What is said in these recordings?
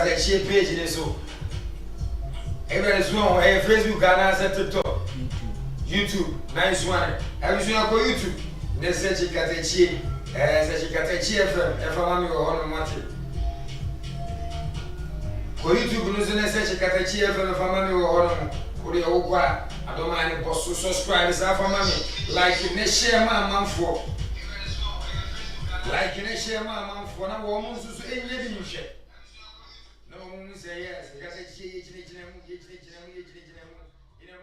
Katakyie page ne so. Every so Facebook Ghana set TikTok. YouTube. Nice one. Every so go YouTube. Ne search Katakyie. Search Katakyie FM. FM mi wo hono mate. Go YouTube no so ne search Katakyie FM. FM mi wo hono. Ko de wo kwa adoma ne post subscribe sa FM mi. Like ne share ma manfo. Like ne share ma manfo na wo mo so enye bi nhwe. No, say yes, because I see it in a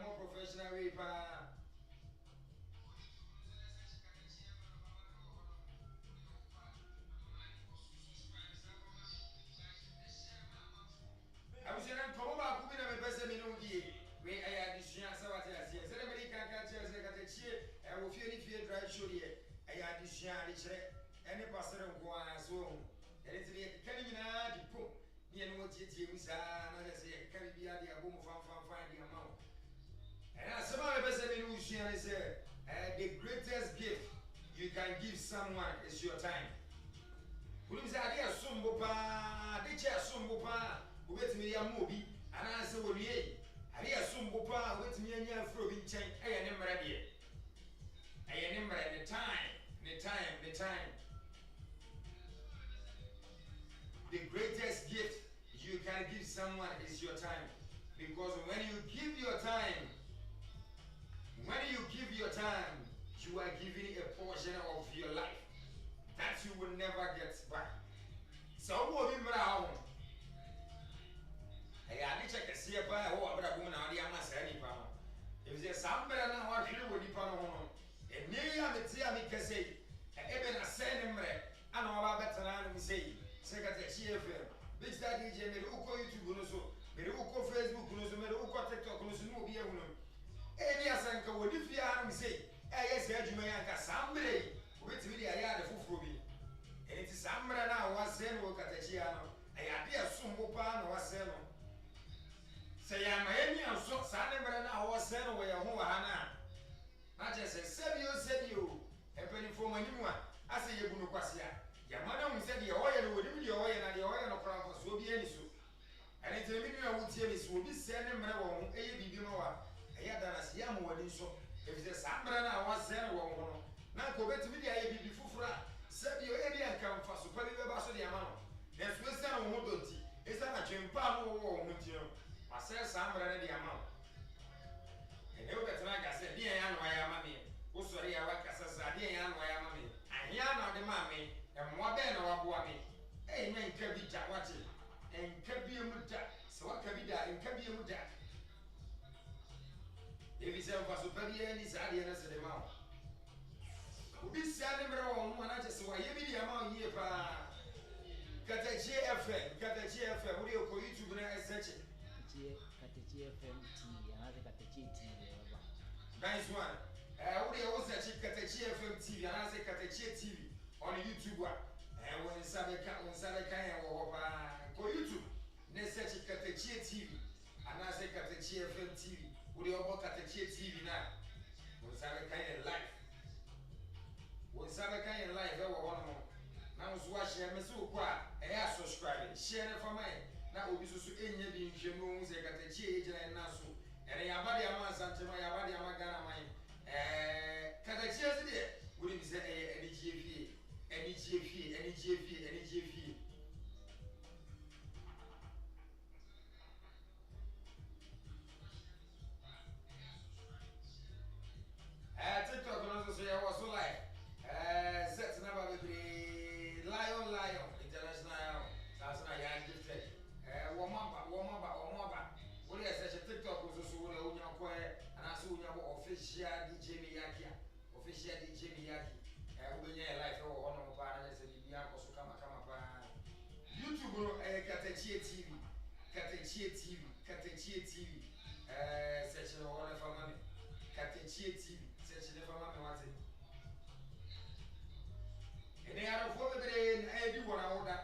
more professional way. I was saying, come back, who will be best in the way I had this chance. Everybody can catch us like a cheer. I will feel dry show here. I had this chance, any pastor of one as well. And it's the coming out the poop. And what you say, I say, can be at the boom of find the amount. And as some of us say, the greatest gift you can give someone is your time. Who is idea Sumbopa, the chair Sumbopa, who gets me a movie, and I say, well, ye, idea Sumbopa, with me and your throwing chain, I am ready. I am ready, the time. The greatest gift you can give someone is your time. Because when you give your time, you are giving a portion of your life that you will never get back. So what we brown? Hey, I need to check a see a buy or a woman on the Amazon. If there's somebody now or here with the panel, and nearly I'm a tea, I can say, and even a sending and all our better than we say. Katakyie FM, Mixstar DJ, me uko YouTube no so, me uko Facebook no so, me uko TikTok no so, no bi ehunu. Eni asanka wodi fia na me say, yes adwuma yanka sambre, obetimi dia ya de foforo bi. Eni ti sambre na wase no Katakyie ano, ayade asombo pa na wase no. Se ya ma eni anso, sa ne mbre na wase no we ho wa ha na. Na je se sebio, epeni fo manimu a, ase yebu no kwase a. Yamana we said the oil would be the oil and the oil of crown so be any so. And it's a minute I would tell you will be sending my own a baby more. I had done as yam wedding so. If the Sambra was sent one, now go back to me the baby before. Said your area come for super basso the amount. There's Western Modoti. Is that a chimpa or Muntino? I said Sambra the amount. And over the like I said, dear Ann, why am I? Oh, sorry, I like I said, dear Ann, why am I? And Yana the mammy. And what then or Abuami? Hey, man, can be Jawati and can be a muta. So what can be that and can be a muta? If it's ever super, is audience at the mouth. Be sending around one, I just why you be the amount here. Katakyie FM, what do you call YouTube and I search it? Katakyie FM TV, another Katakyie TV. Nice one. What do you also search Katakyie FM TV and I say Katakyie TV? On YouTube, and when Sabeka go YouTube, let's search Katakyie TV, and I say Katakyie FM TV. Would you about Katakyie TV now? When Sabeka live, one more. Now, watch them so quiet, and subscribe, share it for me. Now, we be so in your being rooms, a Katakyie agent and Nasu, and a body among Santa Maya, body amagana mine. Katakyie there, would you say Anigyie Fie? Anigyie Fie. TikTok also say I was so like set number with the Lion International. That's not young gifted. Womaba. What is such a TikTok was also and I saw your official DJ Miyaki. Life or one of our YouTube, Katakyie TV, search all of our money. Katakyie TV, search the family once. And they are for the day, and I do one order.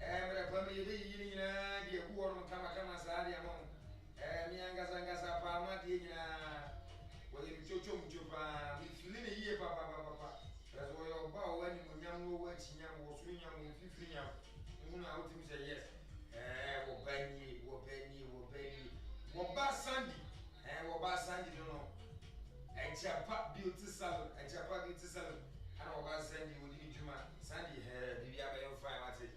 And the family, the who are Kama Sadi among Miangazangasa Palmatina, William Chocho, if you live here, Papa. That's why your bow when you young words, young was young, 15 young. Who now say yes. Echapa beauty salon, Echapa beauty salon. I know about Sandy would need Juma, Sandy had the Biabe fine, what's it?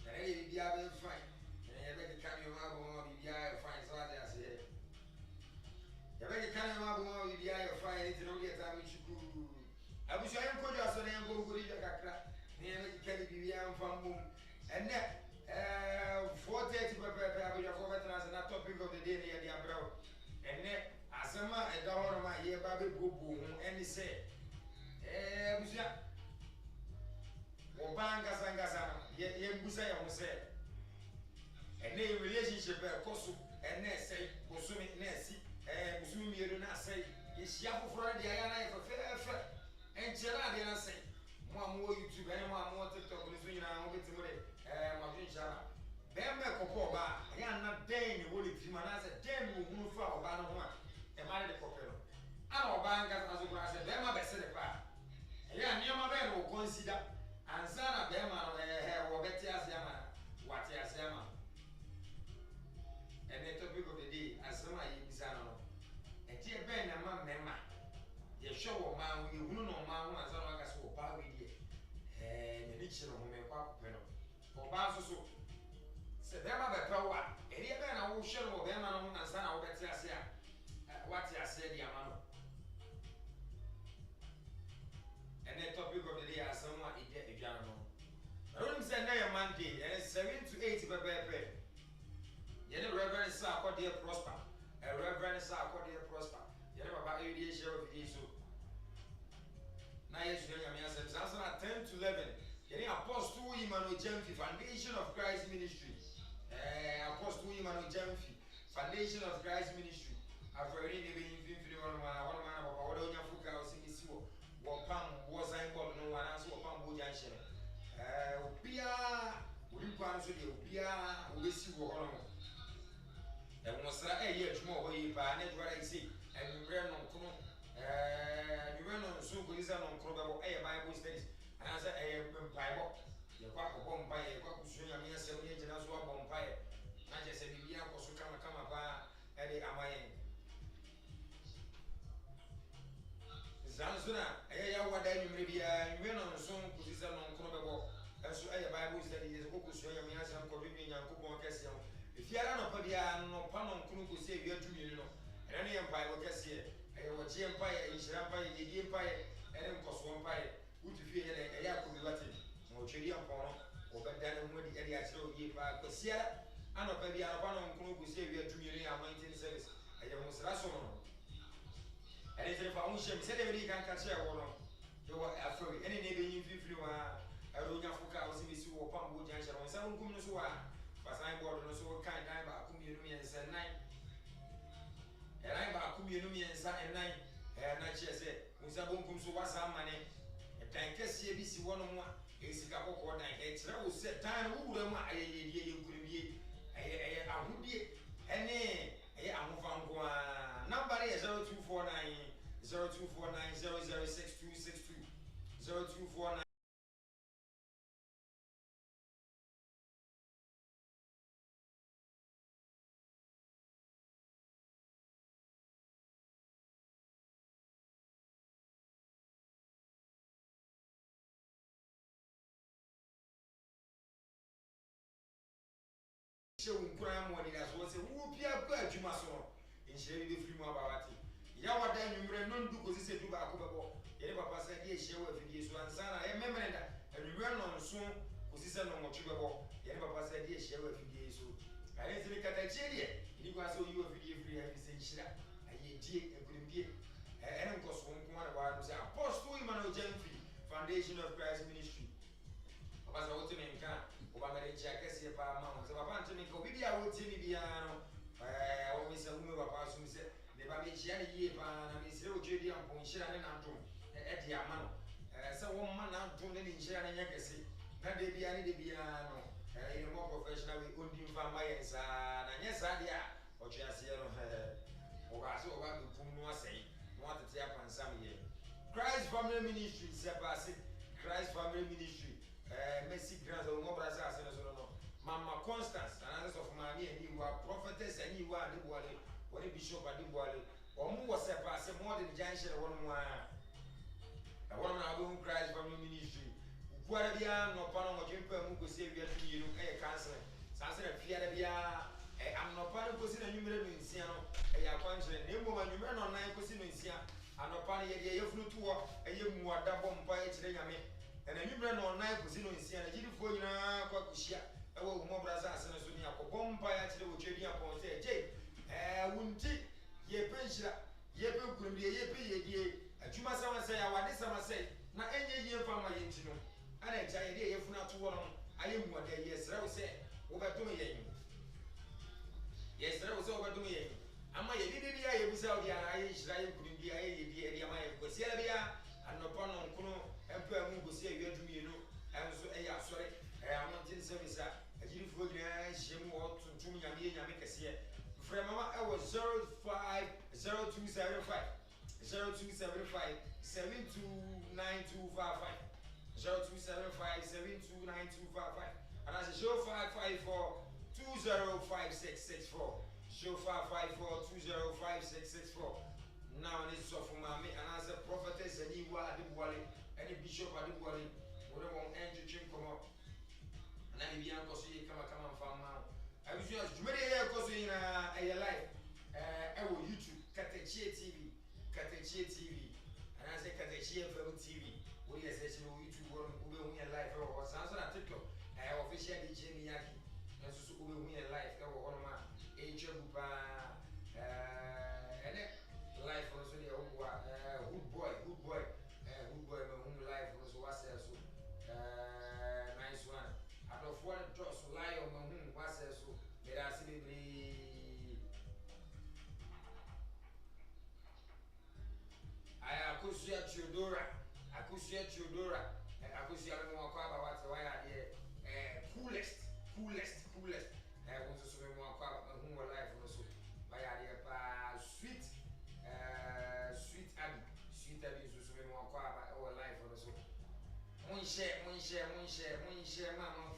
And any Biabe fine. And I make a cameo marble, Biabe fine, so I say. You make a cameo marble, Biabe fine, it's only a time which you could. I wish I am good as an amble good in the crack. Near the Kelly Biam from Boom. And that 4:30 per veterans and that topic of the day near the umbrella. And then, as a man, I don't want my ear, Baby Boo Boom, and he said, Wobanga Sangasa, Yembusa, said, and they relationship, Kosu, and they say, Kosumi, Nessie, and Musumi, you do not say, is Yapu Friday, I have a fair, and Gerard, and I say, one more YouTube, and one more TikTok, and I'm going to Martin Shara. Bembe Kopoba, I am not dane, would it be Manasa, damn, who move for Obama, and married the Copero. I know Bangas as a grass, and Bema Bessepa. Yeah, near my bed will consider, and Sana Bema, Robetias Yama, what Yas Yama. And the topic of the day, as some I use, and dear Ben and my member. You show a man, you know, man, as long as we're power with you, and the niche of home and pop, or Basso. Said them have a power, and even I will show them and son of Betia. What you said, Yamano. And the topic of the day, as someone it get a general. I don't say no Monday, and it's 7 to 8 per pair. You know, Reverend Sir, dear prosper, a Reverend Sir, dear prosper. You know about aviation of issue. Now, yes, you know, I 10 to 11. You know, Apostle Emmanuel Jemfi, Foundation of Christ Ministry. Apostle Emmanuel Jemfi, Foundation of Christ Ministry. I've already been in one man of our own Africa, or Sing Siwo, Wapam was I got no one else, Wapam Bojantion. Pia, will you answer the Pia, who is you on? And was a year tomorrow, by what I see, and we ran on Kuno. You ran on Sugo, is on Krogo, a Bible studies, and as a Bible. You quack a bomb by a quack, swing a mere 7 years and as well bomb by it. I just said, Bibian was to come about Eddie Amayan. Zanzuna, what I may be a women on soon, because it's on Krogo. And so a Bible study is a book, so I'm young, Corinthian, and Coupon Cassian. If you are not Padia, no Panon Kunu say you are 2 million, and any empire will guess here. I watch Empire, Israel Empire, the Empire, and then cost one pie. Would you feel a Yaku Latin? No Chili upon, or better than when the area throw ye back, but Sierra, and a baby Alabama Kunu say we are 2 million and 19 service. I almost rational. And if I own shame, said everybody can catch a one. You were afraid any neighbor in Fiflu, I don't know if I was in the Sue or Pambo Junction, or some Kumusua, but I'm bored and so kind of about Kumians and 9. And I'm about Kumians and 9, and I just said, Musabunkum so was some money. And thank you, CBC 1 more. Is a couple of nights. I will set time who am I? You could be a woody, and I'm from number 0249 0249 006262 0249. Crime when it has was a whoopia good you must know in sharing the free about it. Yawa then you don't do because it's a do back over. You never pass a year share with you, so and Sana, I remember that, and we run on soon because it's a no more trouble. You never pass a year share with you, so I didn't think Katakyie. You go so you a video free every single I ye a good be and cost one while was Apostle Emmanuel Jemfi, Foundation of Christ Ministry. As I want to make Katakyie FM, so I want to make a video with Timiano. I always a woman of Apostle said, the Babichiani Yepan, and Miss Rogedi and Ponchian and Anton at Yamano. So one man out to the Nishan and Yakasi, not the Biani de Biano, in a more professional way, Undin Famayan, and yes, I or just here on her, or I saw what the Pumua say, want to tap on some year. Christ Family Ministry, Sepasi, Christ Family Ministry. Messi Grand or more Brazil, Mama Constance, and others of Mammy, and you are prophetess, and you are the Wally, what a bishop at the Wally, Omu was a pass more than junction one more. I want to have Christ from the ministry. Guarabia, no panel, or Jimper, who could save you, a cancer. Sansa, Fiarabia, I'm not panel, was in a numerous in Siano, a country, no woman, you ran on 9 cosino in Sia, and a panel, a flew to walk, a young more double by Chilame, and a numerous on 9 cosino in Siana, you for you know, Quakushia, a woman, Brazas, and a Sonia, bomb by actually, which you upon say, Jay, wouldn't ye pension, ye could be a ye, a Juma Sama say, I want this Sama say, not any year from my engine. And I tell you, if not to one, I am what they yes, I will say, over to me. Yes, I was over to me. Am I a idea? I was out the Irish, I couldn't be a idea, my Cosia, and upon Kuno, and Permu will say, you to me, you know, and so sorry, I am not in service. I didn't forget, she walked to me, and make a see. From I was 050275 0275 729255 0275 729255 and I say 0554 205664 0554 205664. Now it's so for mommy and as a prophetess and you are the wally and a bishop at the wally whatever one angel chin come up and I be uncle see come and farm now. I was just many years in a life. I will YouTube Katakyie TV, and I say Katakyie FM TV. We are saying YouTube will win life or something on TikTok. Official DJ Miyaki, and so will win life. One of my age of and life also the good boy, whom life was so nice one. I don't want to trust lie on my whom was so. Akusia Chudora, Akusia Mwakaba, what's why I did coolest. I want to swim Mwakaba, whom were life also. By idea, sweet Abby, to swim Mwakaba, our life also. One share, mamma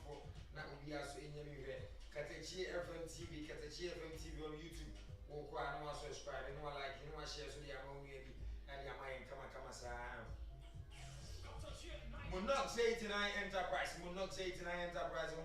for that would be also in your Katakyie FM TV, Katakyie FM TV on YouTube. No subscribe, no like, no share, so they are only and your mind come sir. Munok say tonight enterprise, and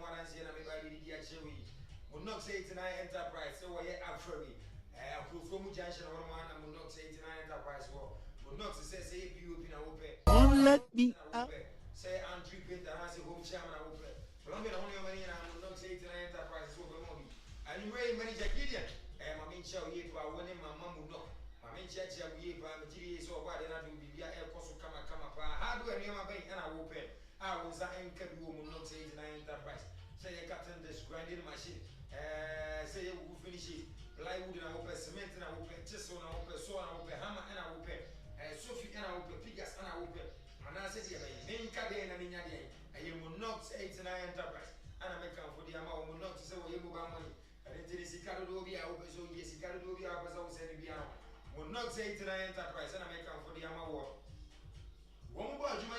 what I see everybody did Chewy. Munok say tonight enterprise, so we're Afri. I could from Junction or one, and Munok say tonight enterprise war. Munok says, say, if you open a open, don't let me up. say, I'm tripping, and I say, home chairman open. Columbia only money, and I will not say tonight enterprise over money. And you may manage a kid. I mean, shall you by winning my mum would knock. I mean, church, we by materials or what, and I do be a cost come up. How do I name my bank and I will pay? I was an anchor woman, not say tonight enterprise. Say a captain, this grinding machine. Say you will finish it. Plywood and I will pay cement and I will pay chisel and I will pay saw and I will pay hammer and I will pay Sophie and I will pay figures and I will pay. And I said, name Cadena and Anigyie, and you will not say tonight enterprise. And I make up for the amount, will not say what you move our money. And it is Sikadovia, so yes, Sikadovia, I was saying, will not say tonight enterprise and I make up for the amount. One more Juma,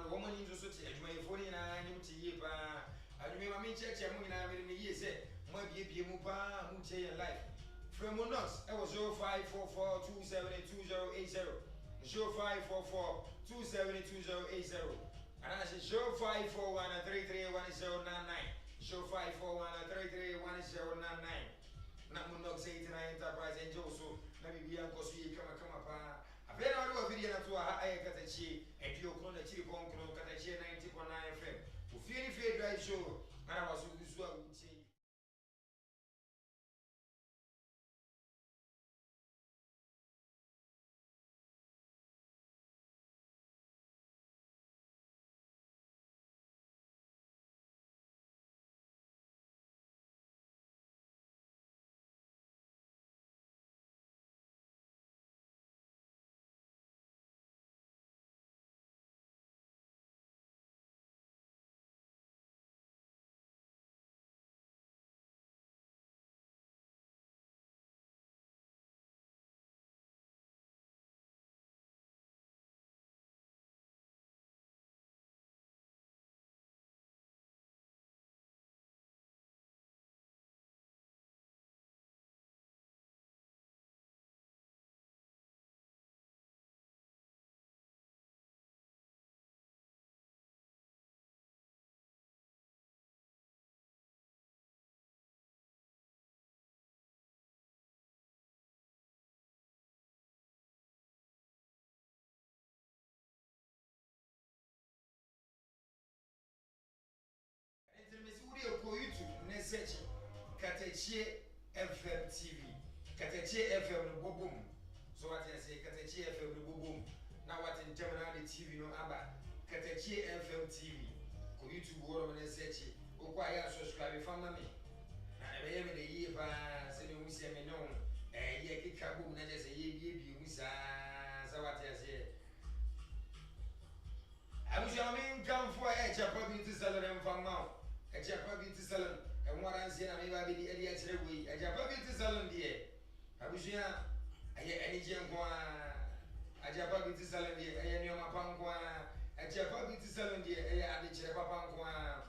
woman in the society, my 49 Yepa, and you may check your money. I mean, yes, might be a Mupa, Mute and life. From Monox, I was 0544 270 0544 270 and I said 0541 331099 0541 331099. Namunox 89 Enterprise and Joso, Namibia, Kosi, come up. A very old video to a Katakyie, and you call the Chip on Katakyie 90.9 FM. Who feel if you drive show, and I was go YouTube ne search Katakyie FM TV. Katakyie FM no bobom. So what I say Katakyie FM no bobom. Now what in terminal the TV no aba. Katakyie FM TV. Go YouTube go ne search. O kwa ya subscribe family me. Na ebe me de yi ba se me hu se me no. Ye kika boom na je se ye bi hu sa what I say. I was your main come for a chapel beauty salon and from now. A chapel beauty salon, and what I'm saying, I may be the idiot way. A chapel beauty salon, dear. I was here. I hear Anigyie Fie. A chapel beauty salon, dear. I hear my pangua. A chapel beauty salon, dear. I hear the chapel pangua.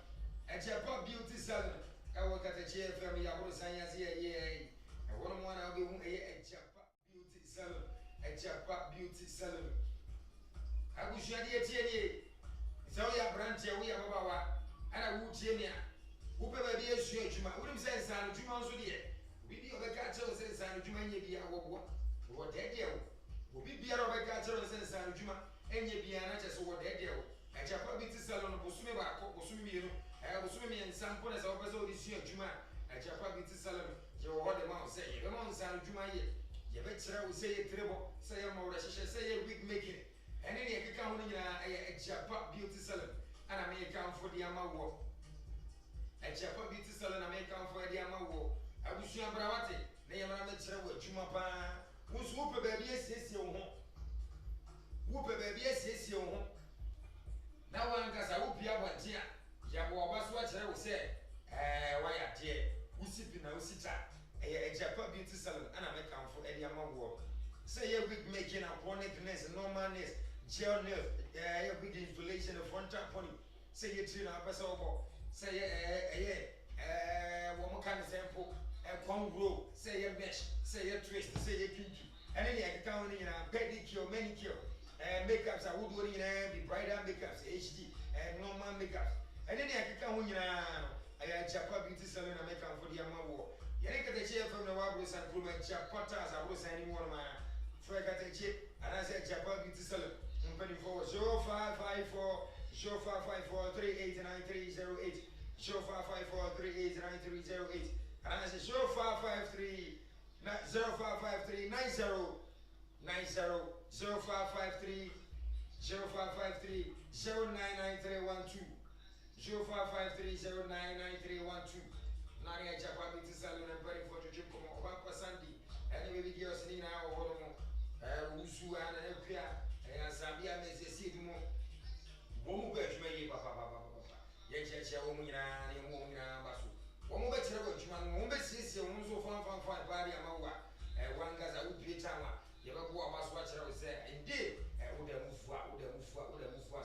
A chapel beauty salon. I work at the chair for me. I was saying, yeah. I want to be a chapel beauty salon. A chapel beauty salon. I wish you had a so ya branch ya we abawa ana wu tie me a wo pe ba bi esu adwuma wo nim se nsan adwuma nso de bi bi obeka che wo se nsan adwuma nya bi awobo wo de de wo bi biara obeka che wo se nsan adwuma enya bi ana che so wo de de wo a cha pa bi ti salon bosume ba ko bosume mi no bosume mi nsan ko na se wo pe se wo di su adwuma a cha pa bi ti salon je wo de ma wo se ye be mo nsan adwuma ye be kire wo se ye trebo se ye mo wo hye se ye wig making and then you can come in a chapa beauty salon and I may come for the Amawo. A chapa beauty salon, I may come for the Amawo. I wish you a bravate, they are not with Jumapa. Who's whoop a baby says your home? Whoop a baby says your home. Now one cause I whoop ya one dear. Yabo was what I will say. Why a dear, who sit in a sita, a chapa beauty salon, and I may come for the Amawo. Say a wig making a chronicness, normalness. Gel nails, with the installation of front tap pony. Say you train up as over. Say one kind of sample, a congo, say a mesh, say a twist, say a kinky. And then I can count in a pedicure, manicure, makeups. I would do in the bridal makeups, HD, and normal makeups. And then I can count in a chapa beauty salon and make up for the Amawo. Yannick the chair from the Wabos and Kuman Chapatas. I was signing one of my Katakyie, and I said chapa beauty salon. 0554 389308 0554 389308 and I said 0553 0553 0553 0553 099312 0553 099312 Nani chapa beauty salon and very for to come over Sunday and we video sitting now or Usu and Epia. Sabia me se si mo mo be adwuma yi papa ye cheche wo mu nyina baso wo mo be kire wo adwuma no mo be siesie wo nso fan ba dia ma wo wanga za wo pie tanwa ye be bo abaso a kire wo se inde wo da mufu so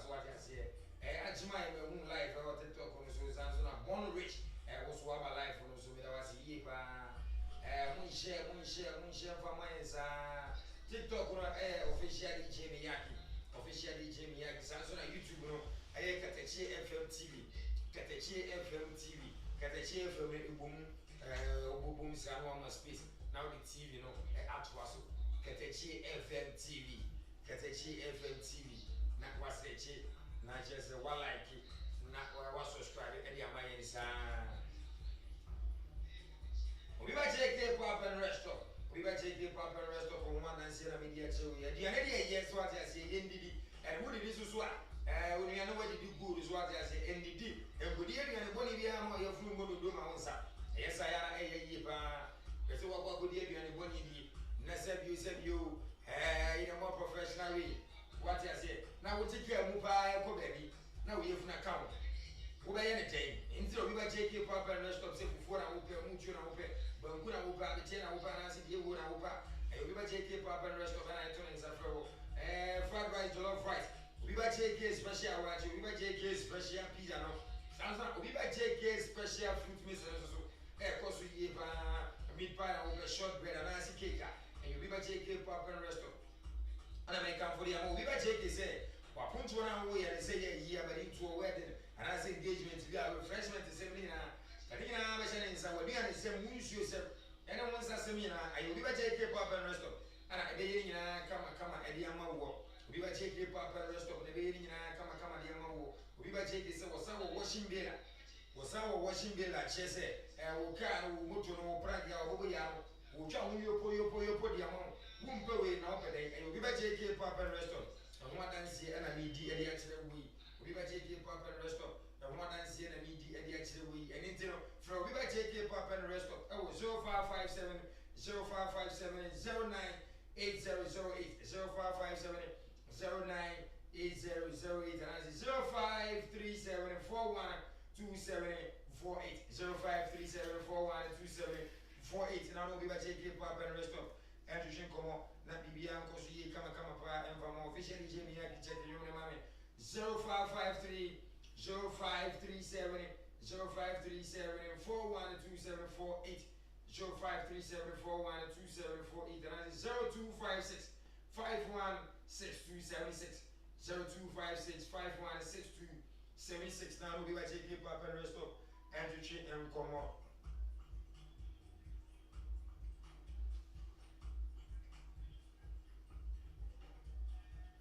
what you say adwuma ye me mu live o TikTok no so san so na born rich wo so aba live no so me da wasi yi pa mun share fa mansa TikTok no official DJ Miyaki sanso na YouTube no Katakyie FM TV Katakyie FM ubum sanwa ma space now the TV no atwaso Katakyie FM TV na waseche na just one like na wa subscribe e dia mayen sa we ba check pop and restaurant. We were taking proper rest of one and see a media show. The idea, yes, what I say, NDD, and who did this as well? When you know what you do good is what I say, NDD, and good year and Bonnie, your food will do my own son. Yes, I am a year. That's what good year and Bonnie, Nessa, you said you in a more professional way. What I say, now we'll take care of Mupai, baby. Now we have an account. Who by anything? Until we were taking proper rest of say before I will pay much and open. But good I will buy the 10 I will buy and see you would I will buy. And we were taking proper rest of an item in Safro. Fried rice, jollof rice. We were taking special watch, we were taking special pizza. We were taking special fruit mix. Of course, we give meat pie and shortbread and icy cake. And we were taking proper rest of. And I may come for the we were taking say, well, put one away and say, yeah, but into a wedding. And as engagement to be a refreshment is seminar. I think I'm saying so we are the same wish yourself. And once a seminar, I will be taking pop and rest of. And I be in a come at the Amawo. We were taking pop and rest of the baby in a come at the Amawo. We were taking some washing beer. was our washing bill at Chese, and will can motor no praga over yam, will tell you for your amount, won't go in now, and you'll be better take Papa restaurant. And one and see and I need the actual we. We better take Papa restaurant. And one and see and I need the actual we. And into from we better take Papa restaurant. Oh, 0557 0557 098008 0557 098008 and that's 0537 412748 0537 412748 and I will be back to Papa and restaurant and to drink come on not be because you come pa and from officially Jimmy I check the room mommy 0553 0537 0537 412748 0537 412748 and that's 0256 516276 0256 516276 now we'll be back to keep up and rest up and to check and come on.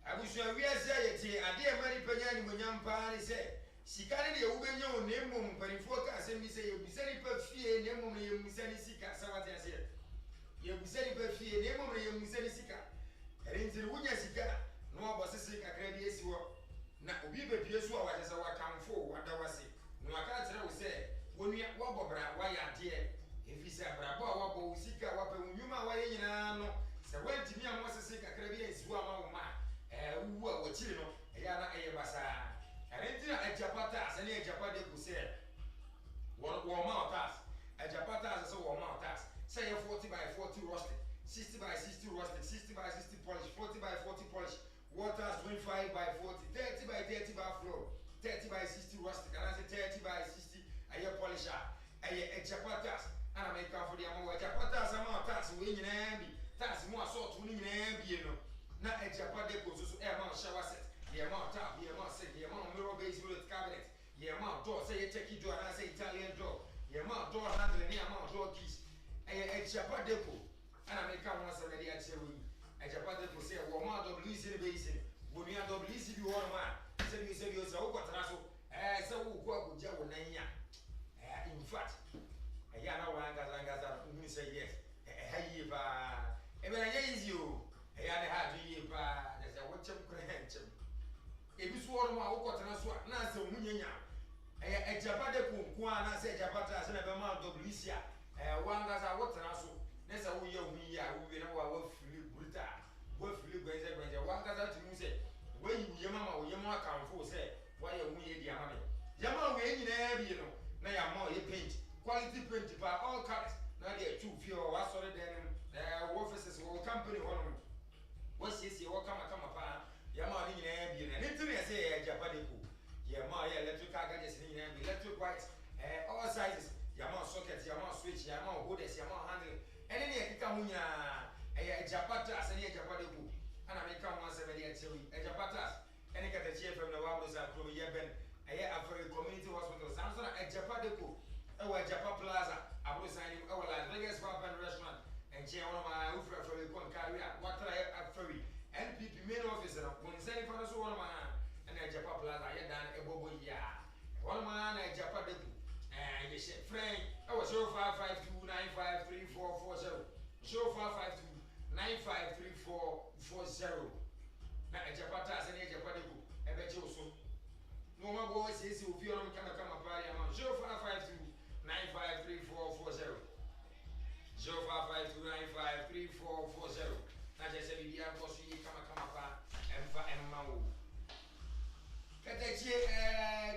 I wish you were saying, I dear Mary Penyan when young Pani said, she can't be a woman, your name, but in focus and we say, you be sending per fee, name, you be sending sick, as I said. You be sending per fee, name, you be sending sick. And into the Wunya Sika, no was a sick, I can't be as well. Now, we be pierced what is our come for, what I was saying. No, I can't tell say, when we are Wabra, why are dear? If he said, Bravo, Wabo, Sika, Wapa, you my way, so when to me, I was a sick, I can't be as well, man. Who are children, Ayana Ayabasa. And then a Japatas, and a Japade who said, what warm out task? A Japatas is a warm out task. Say a 40 by 40 roasted, 60 by 60 roasted, 60 by 60 polish, 40 by 40 polish, waters 25 by 40, 30 by 30 by floor, 30 by 60 roasted, and I say 30 by 60 a year polisher, a Japatas, and I make out for the amount of Japatas amount tax winning and tax more sort winning and you know. Now a Japade goes to amount shower set, the amount tap, the amount set, the amount mirror based with cabinet, the amount door, say a techie door, and I say Italian door, the amount door handling, the amount door keys, a Japade, and I make out once already at Cherry. A Japade will say, well, my WC basin, when you have WC, you want man, say you say you're so what Rasso, as a walk with Joe Nanya. In fact, a Yana Wangas, say yes, hey, if you. I had to give there's a watch of Crencham. If you swore my walk and a swat, Nasa Munya, a Japade Kuana, say Japata, and a amount of Lucia, one that's a water and so. That's how we are, we know our free bruta, what free grazer, one that's to say, when you, Yamma, Yamma come for, say, why are we Yamma? Yamma, we ain't there, you know, now you're more paint, quality paint by all colors. Now they're too few, or sorry, then offices or company on. What's this? You walk come upon Yama in Ambien, and into me, I say, Japadico. Yama electric gadgets in electric whites, all sizes, Yama sockets, Yama switch, Yama hooders, Yama handle, and any Kikamunya, a Japatas, and a Japadico. And I may come once every day till a Japatas, and I get the chair from the Wabos and Pro Yeben, a very community hospital, Samson, a Japadico, a Japa Plaza, I was signing our Las Vegas Pub and Restaurant. And she one of my offer for the career, what I have ferry, NPP main officer, when sending for us one man, and a Japa Plaza, I done a bobo ya. One man, a Japa de, and you said, Frank, I was 0552953440. 0552953440. Now a Japatas and a Japa de, I bet you so. No more boys is if you don't come a party amount 0552953440. 0552953440. Now just say we are going to come up and for Emma. Katakyie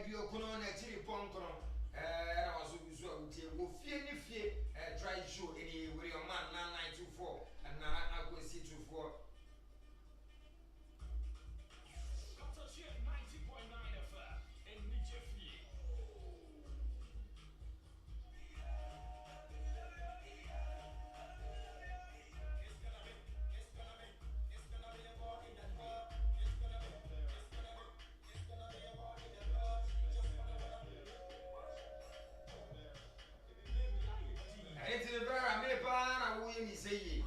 Biokono na Chiri Ponkono. I was Efie Ne Fie dry show any where your man 9924 and now I go see 24. Katakyie 90.9 FM Anigyie Fie. It's the very American, I will say.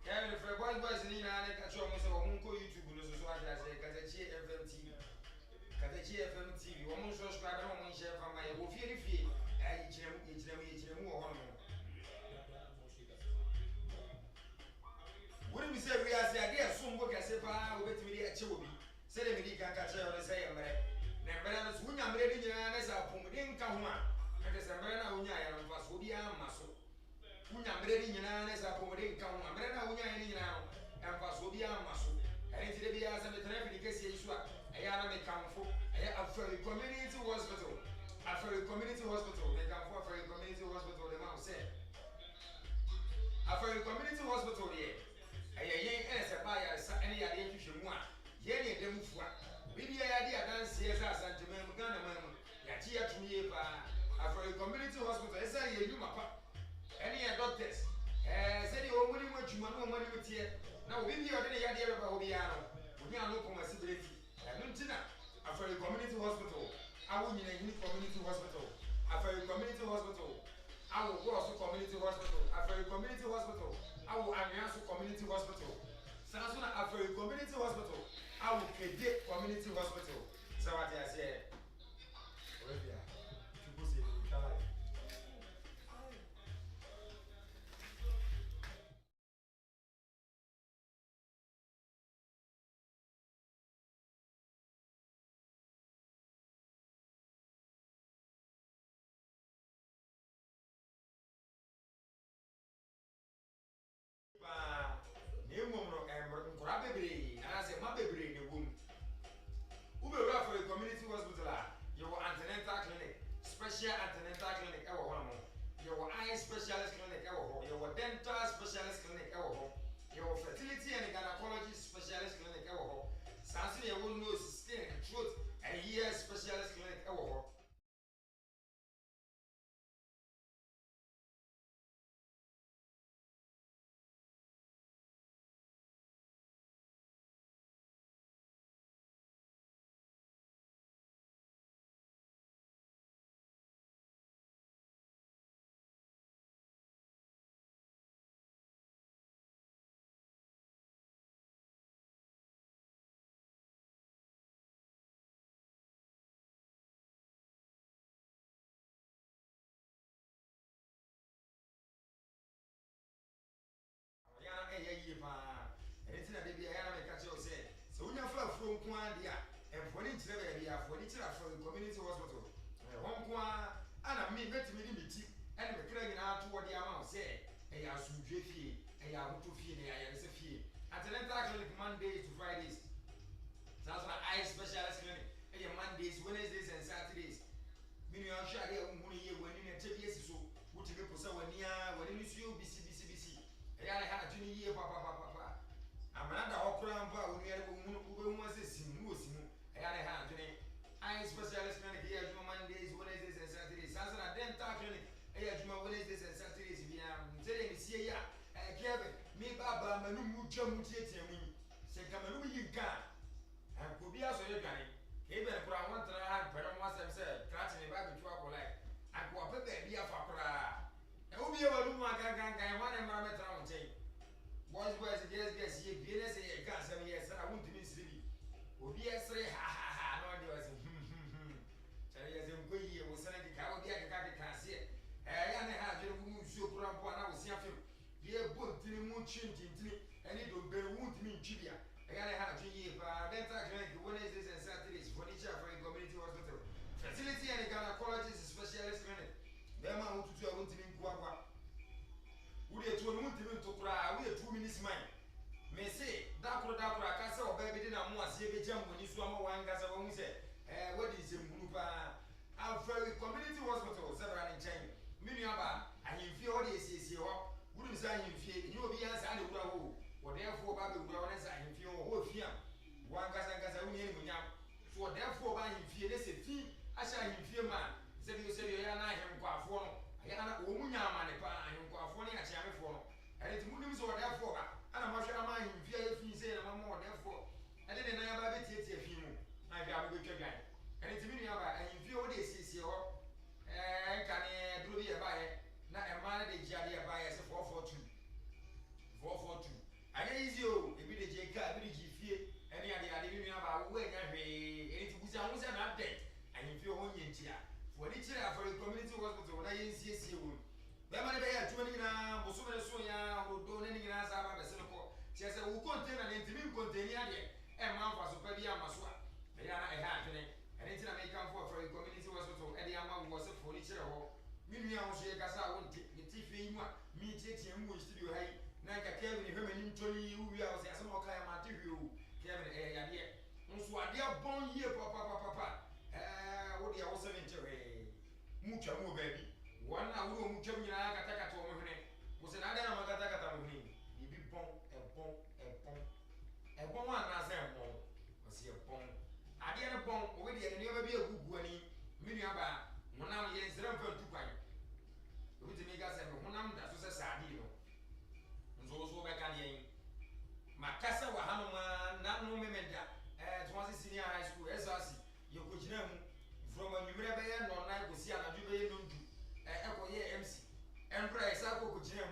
Kevin, if a boy was in Anigyie, catch on with a Munko YouTube, so I say, sɛdeɛ medi kan ka kyerɛ wo ne sɛ yɛ mmerɛ na mmerɛ no so wonya mmerɛ no nyinaa ne sɛ apɔmuden nka ho a ɛnte sɛ mmerɛ no a wonyaeɛ no mfa so obiara mma so wonya mmerɛ no nyinaa ne sɛ apɔmuden nka ho a mmerɛ no a wonyaeɛ no nyinaa no ɛmfa so obiara mma so ɛne nti de biara sɛ metena afiri kɛseɛ yi so a ɛyɛ ara mekamfo ɛyɛ afari community hospital afari community hospital mekamfo afari community hospital de ma wo sɛ afari community hospital deɛ ɛyɛ yɛn ɛna sɛ baa yaresa ɛne yadeɛ nhwehwɛ mu a yɛn ne ɛda mu fua biribiara yɛade adanseɛ sɛ asanteman mu Ghana man mu yɛagye yɛtom yie paa afari community hospital ɛsɛ yɛ nnwuma pa ɛne yɛ doctors sɛdeɛ wɔn mu ne mu adwuma no wɔn anim teɛ na obi bi a ɔde ne yadeɛ bɛba hɔ biara no onye ano Kumasi bereti ɛno nti na afari community hospital awo nyina hini community hospital afari community hospital awo Gosu community hospital afari community hospital awo Anigyie community hospital sanso na afari community hospital awo Kede community hospital sawati ase obia chuko se kala community hospital your antenatal clinic special antenatal clinic your eye specialist clinic your dental specialist clinic your fertility and gynecology specialist clinic sansi your nose skin and throat and ear specialist clinic from Kwandia and for each area for each from the community hospital. Hong Kwan and I mean let me meet and the craig out toward the amount say a Anigyie Fie, a Fie Ne Fie. Antenatal clinic Mondays to Fridays. That's my eye specialist clinic. Mondays, Wednesdays and Saturdays. Meaning I'm sure when you take years so what you go so when you see you BC. I had a junior papa. I'm another okra mpa when you want to see simu eye specialist clinic here Mondays, Wednesdays and Saturdays. Sansa dental clinic here Wednesdays and Saturdays. We am telling you here Kevin me baba manu mu jamu tietia mu se kamanu yi kan and could be aso ye gane ke be kura won tra pere mo asem se krat ne ba bi tu akola and ko pepe bi afa kura e obi e wadu mu agangan wan e mra metra won chen boys yes ye bi ne se ye kan sem ye sra won timi siri obi e sre ha no de was chare ye sem ko yi wo sra ki ka obi aka ka se ya ne ha jere mu nsuo kura bo na wo sia fem ye bontini mu chintintini any do be wuntimi ntwibia egane ha twiye pa dental clinic Wednesdays and Saturdays furniture for community hospital fertility and gynecology specialist clinic bema wututu a wuntimi nkuakwa wure to no wuntimi ntokura wure 2 minutes mind me say dakura ka se oba bi de na mo ase be jam boni so ama wanga se wo se what is mbunu pa Afari community hospital several in China minu aba ahimfie ho de esiesie ho wuru say ahimfie ni obi yan sa na wura ho wo therefore ba be wura wona say ahimfie ho fia wanga sangasa wuni ni munyam so therefore ba ahimfie ne se fi asha ahimfie ma se bi ya na ahimkwafo no ya na wo munya ma ne pa ahimkwafo ne achiamefo no ere ti munim so therefore ba ana ma hwe ama ahimfie ya fi se na ma therefore ade ne na ya ba be tietie fi mu na bi abu be twa ere ti minu ya ba ahimfie ho de esiesie ho kane duro bi e ba ye na e ma de jiade e ba ye se 442 anya easy o e bi de je ka bi de ji fie ene ade bi nua ba wo enya hwe ene ti busa ho se na update ahimfie ho nye ntia for ni kire Afari community hospital na ye nsiesie wo be Mini also a cassa won't take the TV, me taking him with studio high. Naka Kevin, him and Tony, who we are as more kind of material. Kevin, eh, so I dear born year, papa. What the also into a mucha more baby. One hour, mucha Katakyie was another Katakyie with me. You be born a bomb. A bomb, and I say a bomb. Was he a bomb? I did a bomb, already, and never be a good one. Miniaba, when I'm yes, I'm going to buy. We make us a honam, that's a sadino. And so back again. Macassa were Hanuma, not no memenda, as was senior high school, as I see. You could know from a Numerabayan or night with Siana Jubilee Nundu, Echo MC, and Price Apple could jam.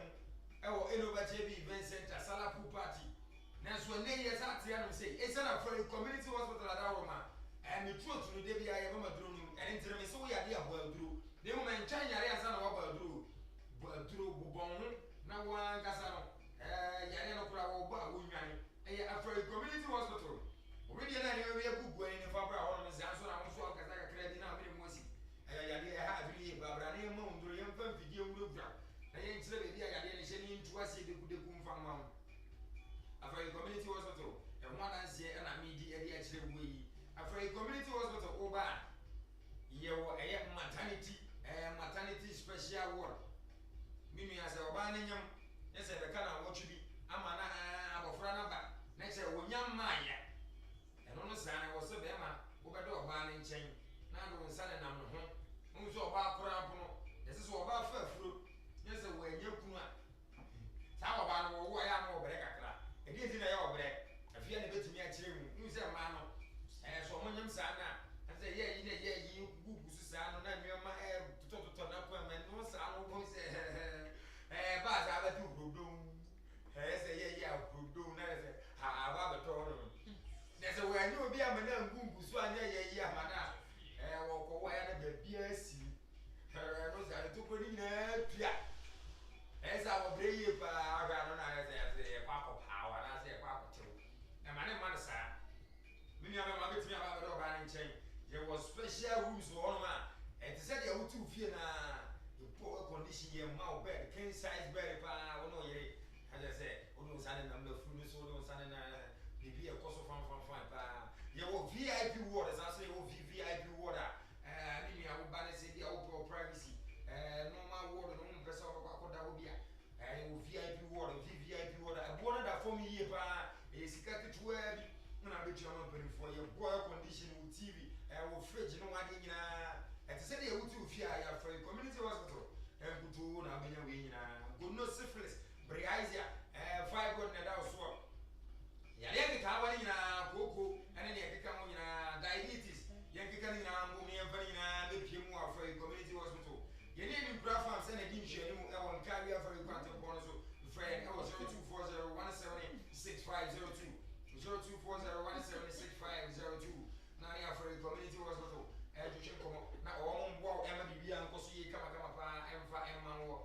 Oh, Innovative Event Center, Salapu Party. That's when they years at the end say, it's not for a community hospital at Aroma. And the truth to the day I ever drew, and into the so we are there well through. The woman China as an over through Bubon, now one Casano, Yanno Crowd, after a community hospital. Already, I know we are good going in Fabra or Miss Anson, I was walking like a credit now, Mosi. I had to leave Babrani Moon, the young video look down. I ain't said it, I didn't send him to us the good Kumfam. After a community hospital, and one I say, and I meet the actual way. After a community hospital, over. Your maternity special ward. Mimi as a Obanium, yes, I can watch you. Amana, Abofrana, next year, William Maya. And on the sun, I was a Bema, who got a banning chain. Now, the son and I'm home. Who's your bar crap? This is about fair fruit. Yes, away, you kuma. How about why I'm over there? It isn't a bread. If you had a bit to me, I tell you, use a man. And so, when you sana. Yeah, you sound and your my to turn up and no sound of voice. But I have to do. Yeah, do nothing. I have a tournament. There's a way I know be a man who swan, yeah, madam. Walk away and the BSC. Her nose are to put in a pia. As our brave, I ran on as a papa power, and I say papa too. And my name is Sam. Many of them are getting about the banning chain. There was special rooms for all man. And they said they were too fear now. The poor condition here, mouth bed, king size bed, I know ye. As I said, no signing number of food, so no signing the beer cost of fun. You were VIP waters, I say, VIP water. I mean, I would ban say the outdoor privacy. Normal water, no press of that would be. VIP water, VIP water. I wanted that for me here, is cut to where when I bet you for your boy condition with TV. Will fridge, no one in and said they would do fear for a community hospital and good to now be good no syphilis, Briazia, 5 good net out swap. Yankee Kawan in a cocoa and then you come in diabetes, Yankee Canina, Mummy and Vanina, the Pimu for a community hospital. You need to graph and send a dish and carry for a quantum bonus. Friend, I was 0240-170-6502. 0240-170-6502. Now, for a community hospital, education come up. Now, all war, MBB and Kosi, Kamakama, M1.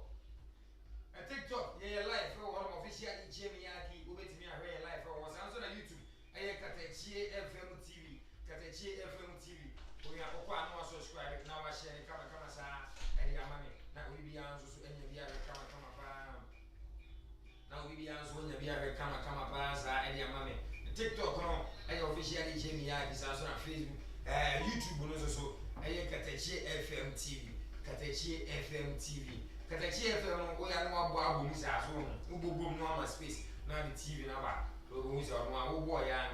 A TikTok, yeah, life, one official Jimmy, who bet me a real life, or was answered on YouTube. I Katakyie FM TV, Katakyie FM TV. We are no subscribe. Now I share Kama and your money. Now we be answers and you be Kama. Now we be answers when you be Kama and your money. TikTok, I officially Jimmy is also on Facebook, YouTube, also. I Katakyie FM TV, Katakyie FM TV, Katakyie FM. We are no more booms as well. Who boom no my space. Now the TV number. Who's our one boy, young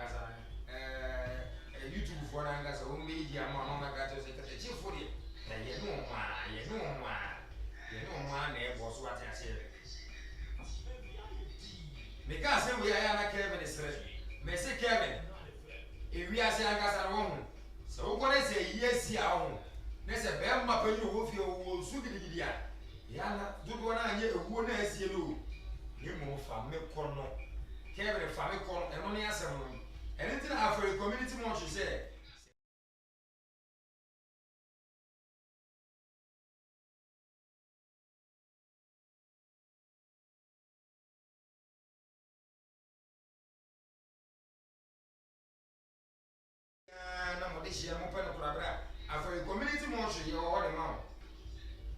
YouTube for an answer. Who made your mama got to say Katakyie for it. And you know, boss, what I said. Because we are Kevin is ready. Messi Kevin, if we are saying as a woman, so what I say, yes, yeah, there's a bear map in your wolf, your Sugidia. Yana, do one I hear a woman as you. You move from Milk Kevin, family corn, and only as a woman. Anything after a community month, she said. This year, after a community motion, you are all the mouth.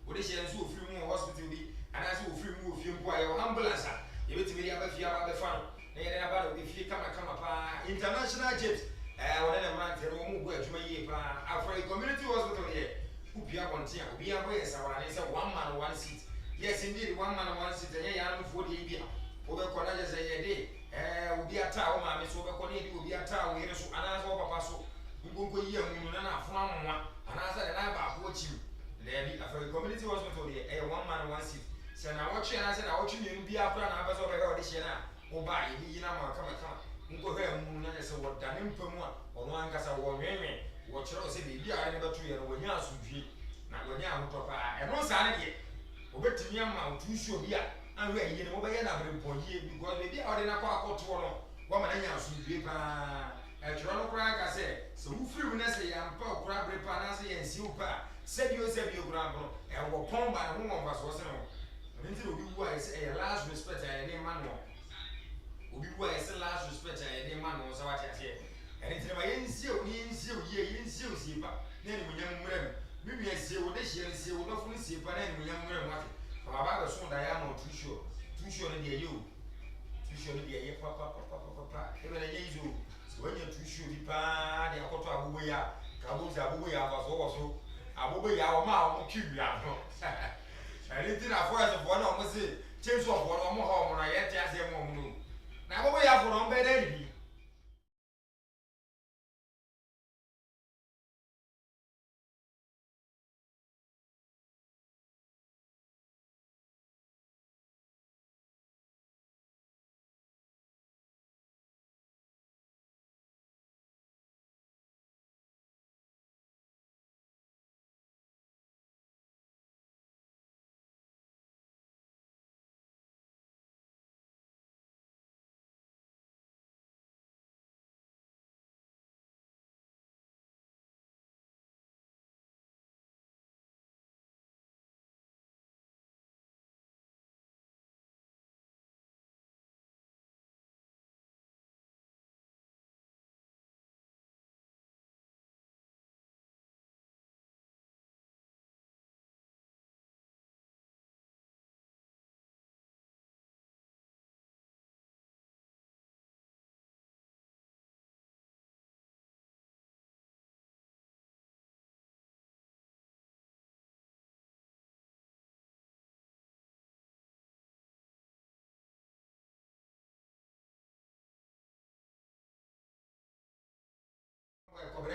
What is your free hospital be? And as you free move, you buy ambulance. You bet me about fear about the fun. They are about if you come up international jets. Whatever man, they won't go to my after a community hospital here. Who be up on team, be a race, and it's a 1 man, 1 seat. Yes, indeed, 1 man, 1 seat, and yeah, I'm 40 years. Over Conajas a day. Will be a tower, mammy, so over Connie will be a tower, and as over Paso. We go here, Munana, from one, and as I have watch you. There be after a community hospital here, a 1 man, 1 seat. So now watch you, and I said, I watch you be a plan, I was over this year now. Oh, buy, you know, come. Go here, Munana, so what done him for one, or one cassa war, what you say, be a never 2 years when you are so free. Now, when you are to papa, and no sanity. Over to me, I'm too sure here. And we're here over here, because maybe I didn't call to one man else will be a Toronto crack. I said, so who free when I say I'm poor crab repanasi and super. Said you said your grandpa, and what pond by a woman of us wasn't. Until we wise a last respect, I didn't man. We wise a last respect, I didn't man was what I said. And it's never in seal, then we young women. Maybe I say what this year is, will not fully see, but then we young women. About the soon I am not too sure to be you. Too sure to be a papa, even a year. So when you're too sure, the pan, the Akota Abuya, Kabuza Abuya was also Abuya, our mouth, Cuba. I didn't think I was one of us, change of one more home when I had to ask them one moon. Now, we have one bed enemy.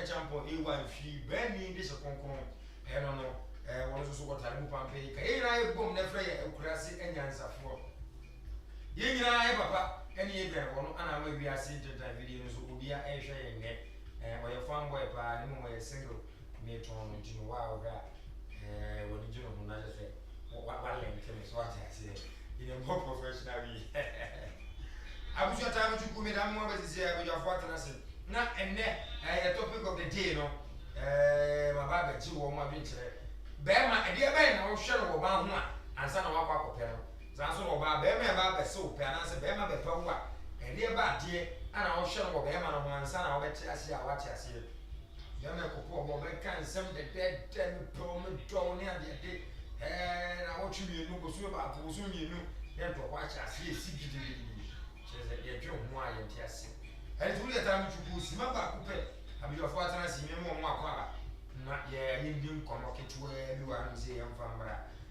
Champo, Efie Fie, Benny, this a concon, and no, one of what I move on pay. I boom never a classy and answer for. Yen I, papa, any event, and I will be a seated videos will be a share in there, and by a farm boy, by a single matron, you know, wow, what did you know? I say, what length is what I say in a more professional way. I wish your time to come in, I'm more busy with your father. Now and then, a topic of the day, no, my baby, 2 or my venture. Bema, a dear man, I will share about one, and son of our papa panel. Sanson about Bema about the soap, and answer Bema the power, and dear bad dear, and I will share about Bema on one son, I will tell you what I see. Bema Copo, can some the dead 10 prominent drawn near the day, and I want you to know about who's you know, then to watch us here, see you. She said, you're John, why and Tessie. And it's really a time to go see my back. I mean, your father has seen more quaba. Not yet, you didn't come up to where you are museum from.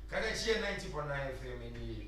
Katakyie 90.9 FM in the